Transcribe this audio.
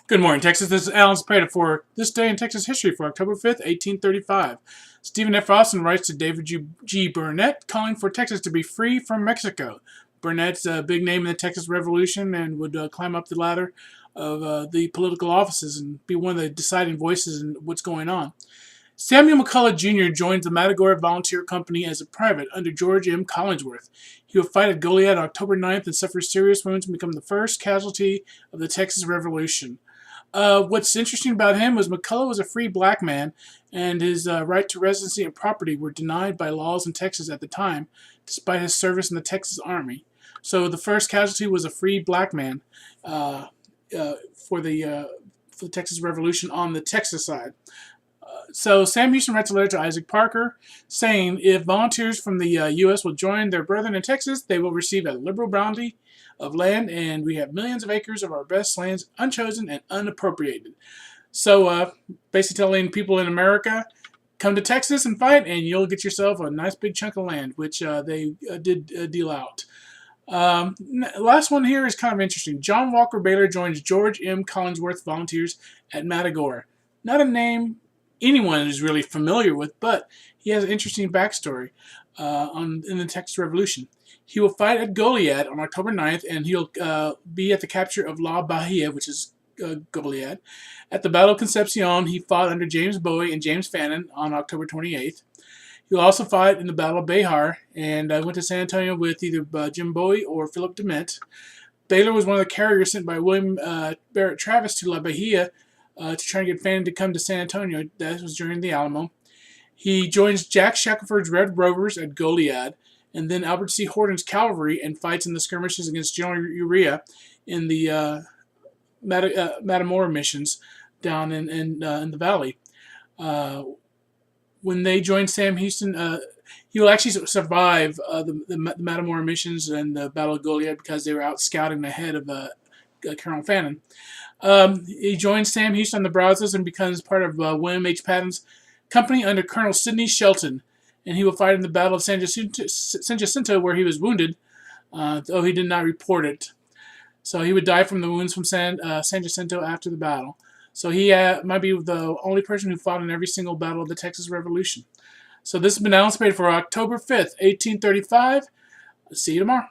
Good morning, Texas. This is Alan Spada for This Day in Texas History for October 5th, 1835. Stephen F. Austin writes to David G. Burnett, calling for Texas to be free from Mexico. Burnett's a big name in the Texas Revolution and would climb up the ladder of the political offices and be one of the deciding voices in what's going on. Samuel McCulloch Jr. joins the Matagorda Volunteer Company as a private under George M. Collingsworth. He will fight at Goliad on October 9th and suffer serious wounds and become the first casualty of the Texas Revolution. What's interesting about him was McCulloch was a free black man, and his right to residency and property were denied by laws in Texas at the time, despite his service in the Texas Army. So the first casualty was a free black man uh, for the Texas Revolution on the Texas side. So Sam Houston writes a letter to Isaac Parker saying, if volunteers from the U.S. will join their brethren in Texas, they will receive a liberal bounty of land, and we have millions of acres of our best lands unchosen and unappropriated. So basically telling people in America, come to Texas and fight, and you'll get yourself a nice big chunk of land, which they did deal out. Last one here is kind of interesting. John Walker Baylor joins George M. Collingsworth volunteers at Matagorda. Not a name anyone is really familiar with, but he has an interesting backstory in the Texas Revolution. He will fight at Goliad on October 9th, and he'll be at the capture of La Bahia, which is Goliad. At the Battle of Concepcion, he fought under James Bowie and James Fannin on October 28th. He'll also fight in the Battle of Behar, and went to San Antonio with either Jim Bowie or Philip DeMint. Baylor was one of the carriers sent by William Barrett Travis to La Bahia to try and get Fannin to come to San Antonio. That was during the Alamo. He joins Jack Shackelford's Red Rovers at Goliad, and then Albert C. Horton's cavalry, and fights in the skirmishes against General Urea in the Matamora missions down in the valley. When they join Sam Houston, he will actually survive the Matamora missions and the Battle of Goliad because they were out scouting ahead of Colonel Fannin. He joins Sam Houston on the Brazos and becomes part of William H. Patton's company under Colonel Sidney Shelton, and he will fight in the Battle of San Jacinto, where he was wounded, though he did not report it. So he would die from the wounds from San Jacinto after the battle. So he might be the only person who fought in every single battle of the Texas Revolution. So this has been Alan Spade for October 5th, 1835. See you tomorrow.